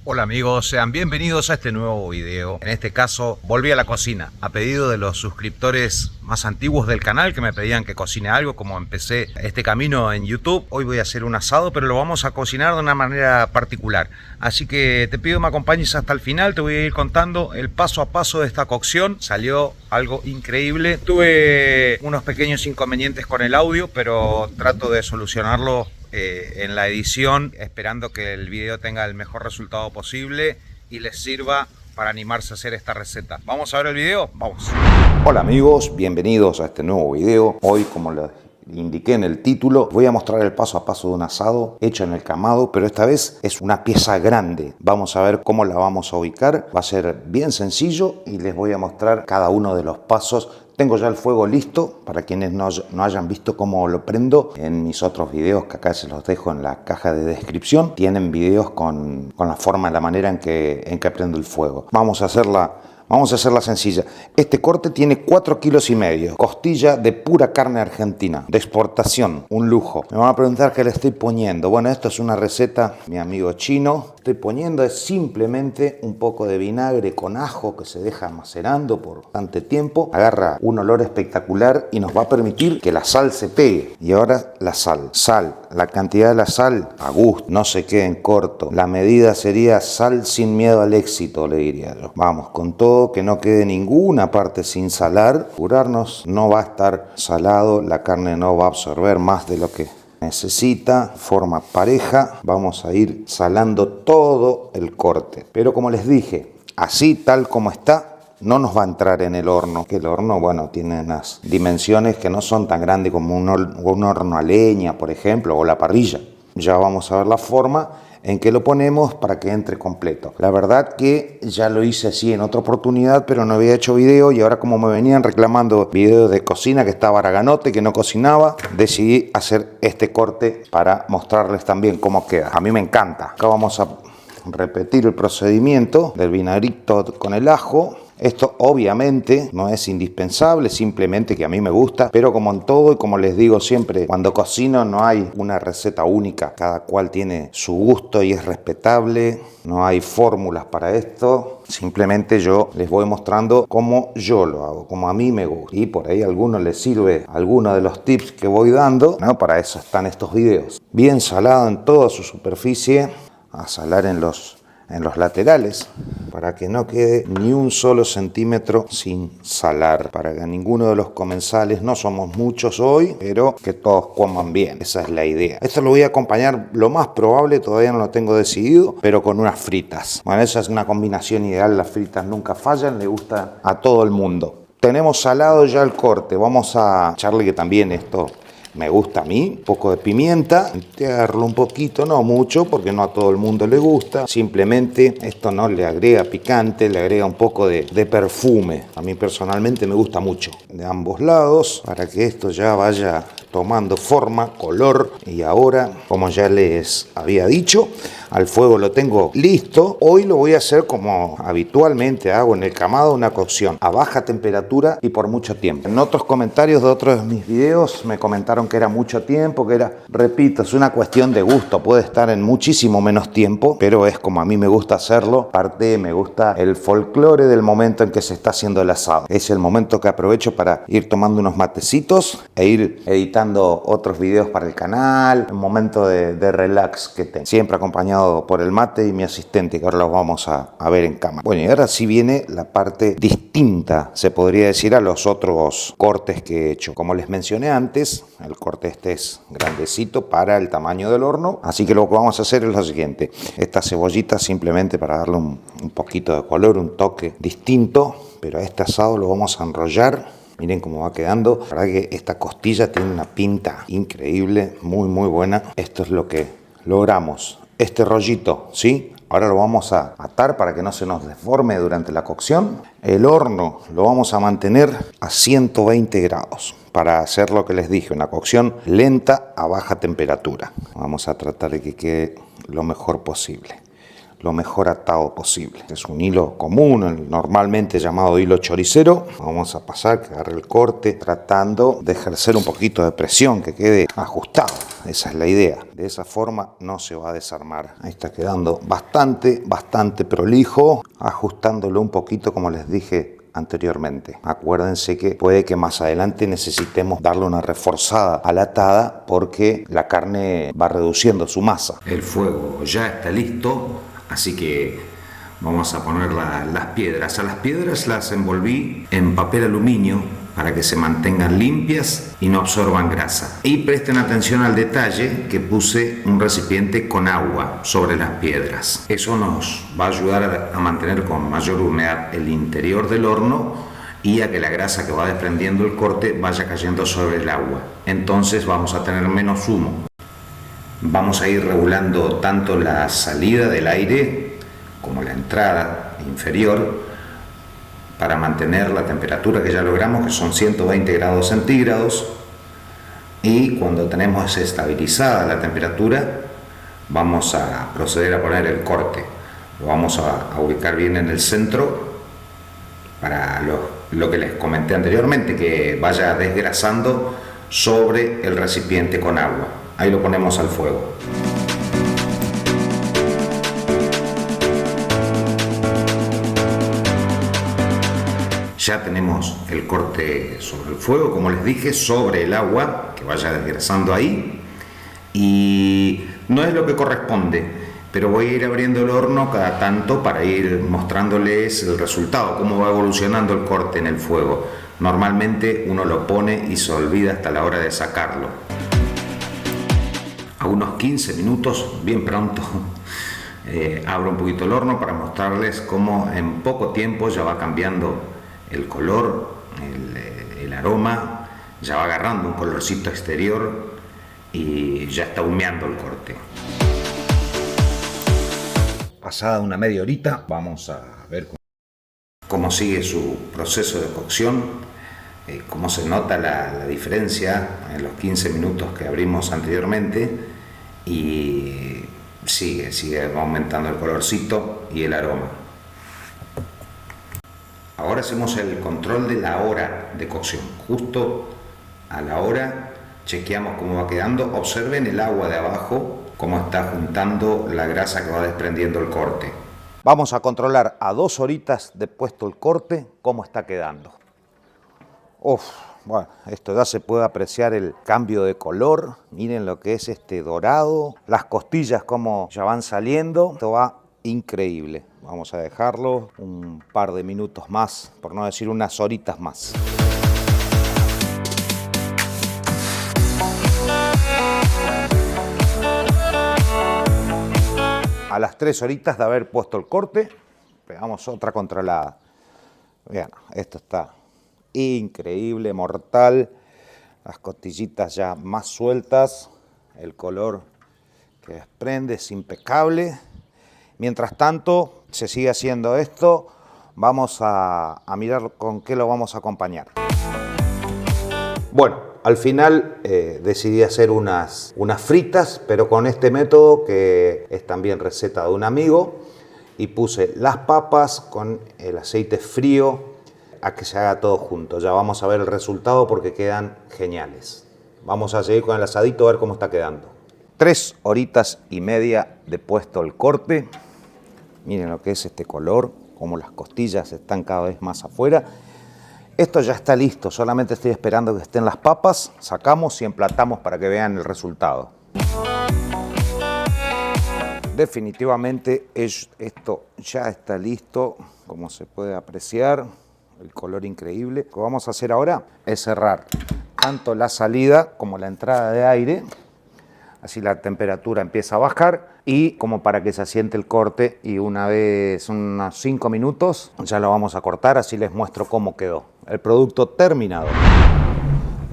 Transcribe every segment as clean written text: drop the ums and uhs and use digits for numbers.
Hola amigos, sean bienvenidos a este nuevo video. En este caso volví a la cocina a pedido de los suscriptores más antiguos del canal que me pedían que cocine algo. Como empecé este camino en YouTube, hoy voy a hacer un asado, pero lo vamos a cocinar de una manera particular. Así que te pido que me acompañes hasta el final. Te voy a ir contando el paso a paso de esta cocción. Salió algo increíble. Tuve unos pequeños inconvenientes con el audio, pero trato de solucionarlo en la edición, esperando que el video tenga el mejor resultado posible y les sirva para animarse a hacer esta receta. ¿Vamos a ver el video? Vamos. Hola amigos, bienvenidos a este nuevo video. Hoy, como les indiqué en el título, voy a mostrar el paso a paso de un asado hecho en el camado, pero esta vez es una pieza grande. Vamos a ver cómo la vamos a ubicar. Va a ser bien sencillo y les voy a mostrar cada uno de los pasos. Tengo ya el fuego listo, para quienes no hayan visto cómo lo prendo. En mis otros videos, que acá se los dejo en la caja de descripción, tienen videos con la forma, la manera en que prendo el fuego. Vamos a hacerla sencilla. Este corte tiene 4,5 kilos, costilla de pura carne argentina, de exportación, un lujo. Me van a preguntar qué le estoy poniendo. Bueno, esto es una receta, mi amigo chino. Estoy poniendo es simplemente un poco de vinagre con ajo que se deja macerando por bastante tiempo. Agarra un olor espectacular y nos va a permitir que la sal se pegue. Y ahora la sal. La cantidad de la sal a gusto, no se quede en corto. La medida sería sal sin miedo al éxito, le diría yo. Vamos con todo, que no quede ninguna parte sin salar. Curarnos, no va a estar salado, la carne no va a absorber más de lo que necesita, forma pareja. Vamos a ir salando todo el corte, pero como les dije, así tal como está no nos va a entrar en el horno, que el horno, bueno, tiene unas dimensiones que no son tan grandes como un horno a leña, por ejemplo, o la parrilla. Ya vamos a ver la forma en que lo ponemos para que entre completo. La verdad que ya lo hice así en otra oportunidad, pero no había hecho video, y ahora, como me venían reclamando videos de cocina, que estaba araganote, que no cocinaba, decidí hacer este corte para mostrarles también cómo queda. A mí me encanta. Acá vamos a repetir el procedimiento del vinagrito con el ajo. Esto obviamente no es indispensable, simplemente que a mí me gusta, pero como en todo y como les digo siempre, cuando cocino no hay una receta única, cada cual tiene su gusto y es respetable, no hay fórmulas para esto, simplemente yo les voy mostrando cómo yo lo hago, como a mí me gusta, y por ahí a alguno les sirve alguno de los tips que voy dando, ¿no? Para eso están estos videos. Bien salado en toda su superficie, a salar en los laterales, para que no quede ni un solo centímetro sin salar, para que ninguno de los comensales, no somos muchos hoy, pero que todos coman bien, esa es la idea. Esto lo voy a acompañar, lo más probable, todavía no lo tengo decidido, pero con unas fritas. Bueno, esa es una combinación ideal, las fritas nunca fallan, le gusta a todo el mundo. Tenemos salado ya el corte, vamos a echarle, que también esto me gusta a mí, un poco de pimienta, enterrarlo un poquito, no mucho, porque no a todo el mundo le gusta. Simplemente esto no le agrega picante, le agrega un poco de perfume. A mí personalmente me gusta mucho. De ambos lados, para que esto ya vaya tomando forma, color. Y ahora, como ya les había dicho, al fuego lo tengo listo. Hoy lo voy a hacer como habitualmente hago en el camado, una cocción a baja temperatura y por mucho tiempo. En otros comentarios de otros de mis videos me comentaron que era mucho tiempo, que era, repito, es una cuestión de gusto, puede estar en muchísimo menos tiempo, pero es como a mí me gusta hacerlo. Aparte, me gusta el folclore del momento en que se está haciendo el asado. Es el momento que aprovecho para ir tomando unos matecitos e ir editando otros videos para el canal, un momento de relax que tengo, siempre acompañado por el mate y mi asistente, que ahora los vamos a ver en cámara. Bueno, y ahora sí viene la parte distinta, se podría decir, a los otros cortes que he hecho. Como les mencioné antes, el corte este es grandecito para el tamaño del horno, así que lo que vamos a hacer es lo siguiente. Esta cebollita, simplemente para darle un poquito de color, un toque distinto, pero a este asado lo vamos a enrollar. Miren cómo va quedando. La verdad que esta costilla tiene una pinta increíble, muy muy buena. Esto es lo que logramos. Este rollito, ¿sí? Ahora lo vamos a atar para que no se nos deforme durante la cocción. El horno lo vamos a mantener a 120 grados para hacer lo que les dije, una cocción lenta a baja temperatura. Vamos a tratar de que quede lo mejor posible. lo mejor atado posible. Es un hilo común, normalmente llamado hilo choricero. Vamos a pasar, que agarre el corte, tratando de ejercer un poquito de presión, que quede ajustado. Esa es la idea. De esa forma no se va a desarmar. Ahí está quedando bastante prolijo, ajustándolo un poquito, como les dije anteriormente. Acuérdense que puede que más adelante necesitemos darle una reforzada a la atada porque la carne va reduciendo su masa. El fuego ya está listo, así que vamos a poner las piedras. A las piedras las envolví en papel aluminio para que se mantengan limpias y no absorban grasa. Y presten atención al detalle que puse un recipiente con agua sobre las piedras. Eso nos va a ayudar a mantener con mayor humedad el interior del horno y a que la grasa que va desprendiendo el corte vaya cayendo sobre el agua. Entonces vamos a tener menos humo. Vamos a ir regulando tanto la salida del aire como la entrada inferior para mantener la temperatura que ya logramos, que son 120 grados centígrados. Y cuando tenemos estabilizada la temperatura, vamos a proceder a poner el corte. Lo vamos a ubicar bien en el centro para lo que les comenté anteriormente, que vaya desgrasando sobre el recipiente con agua. Ahí lo ponemos al fuego. Ya tenemos el corte sobre el fuego, como les dije, sobre el agua, que vaya desgrasando ahí. Y no es lo que corresponde, pero voy a ir abriendo el horno cada tanto para ir mostrándoles el resultado, cómo va evolucionando el corte en el fuego. Normalmente uno lo pone y se olvida hasta la hora de sacarlo. A unos 15 minutos, bien pronto, abro un poquito el horno para mostrarles cómo en poco tiempo ya va cambiando el color, el aroma, ya va agarrando un colorcito exterior y ya está humeando el corte. Pasada una media horita, vamos a ver cómo sigue su proceso de cocción, cómo se nota la diferencia en los 15 minutos que abrimos anteriormente, y sigue aumentando el colorcito y el aroma. Ahora hacemos el control de la hora de cocción. Justo a la hora chequeamos cómo va quedando. Observen el agua de abajo, cómo está juntando la grasa que va desprendiendo el corte. Vamos a controlar a 2 horitas de puesto el corte, cómo está quedando. Bueno, esto ya se puede apreciar el cambio de color. Miren lo que es este dorado. Las costillas cómo ya van saliendo. Esto va increíble. Vamos a dejarlo un par de minutos más, por no decir unas horitas más. A las 3 horitas de haber puesto el corte, pegamos otra controlada. Vean, esto está increíble, mortal. Las costillitas ya más sueltas, el color que desprende es impecable. Mientras tanto, se sigue haciendo esto. Vamos a mirar con qué lo vamos a acompañar. Bueno, al final decidí hacer unas fritas, pero con este método que es también receta de un amigo. Y puse las papas con el aceite frío a que se haga todo junto. Ya vamos a ver el resultado porque quedan geniales. Vamos a seguir con el asadito a ver cómo está quedando. 3 horitas y media de puesto el corte. Miren lo que es este color, como las costillas están cada vez más afuera. Esto ya está listo, solamente estoy esperando que estén las papas. Sacamos y emplatamos para que vean el resultado. Definitivamente esto ya está listo, como se puede apreciar, el color increíble. Lo que vamos a hacer ahora es cerrar tanto la salida como la entrada de aire. Así la temperatura empieza a bajar y como para que se asiente el corte, y una vez unos 5 minutos ya lo vamos a cortar, así les muestro cómo quedó el producto terminado.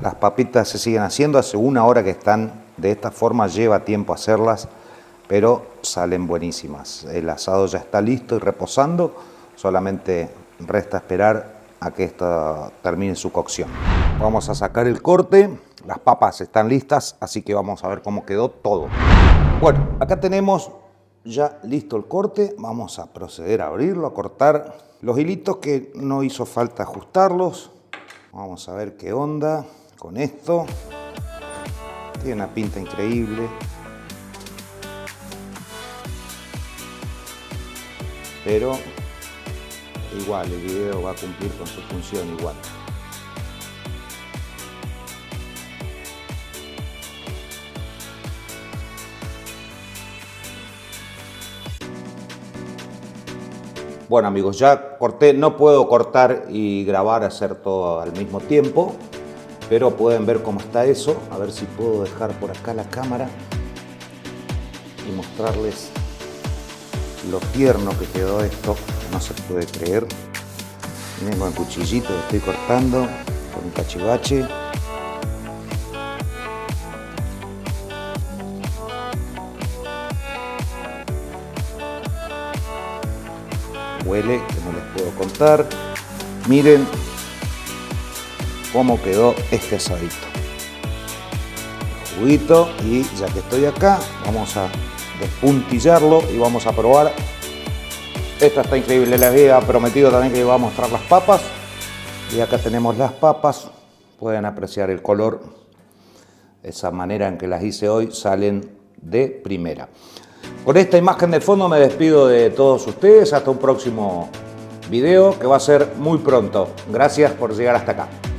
Las papitas se siguen haciendo, hace 1 hora que están de esta forma, lleva tiempo hacerlas, pero salen buenísimas. El asado ya está listo y reposando, solamente resta esperar a que esto termine su cocción. Vamos a sacar el corte, las papas están listas, así que vamos a ver cómo quedó todo. Bueno, acá tenemos ya listo el corte, vamos a proceder a abrirlo, a cortar los hilitos que no hizo falta ajustarlos. Vamos a ver qué onda con esto. Tiene una pinta increíble. Pero igual el video va a cumplir con su función igual. Bueno amigos, ya corté, no puedo cortar y grabar, hacer todo al mismo tiempo, pero pueden ver cómo está eso. A ver si puedo dejar por acá la cámara y mostrarles lo tierno que quedó esto, no se puede creer. Miren con el cuchillito que estoy cortando, con un cachivache. Huele, que no les puedo contar. Miren cómo quedó este asadito. El juguito, y ya que estoy acá, vamos a despuntillarlo y vamos a probar. Esta está increíble, les había prometido también que iba a mostrar las papas. Y acá tenemos las papas. Pueden apreciar el color. Esa manera en que las hice hoy salen de primera. Con esta imagen de fondo me despido de todos ustedes. Hasta un próximo video que va a ser muy pronto. Gracias por llegar hasta acá.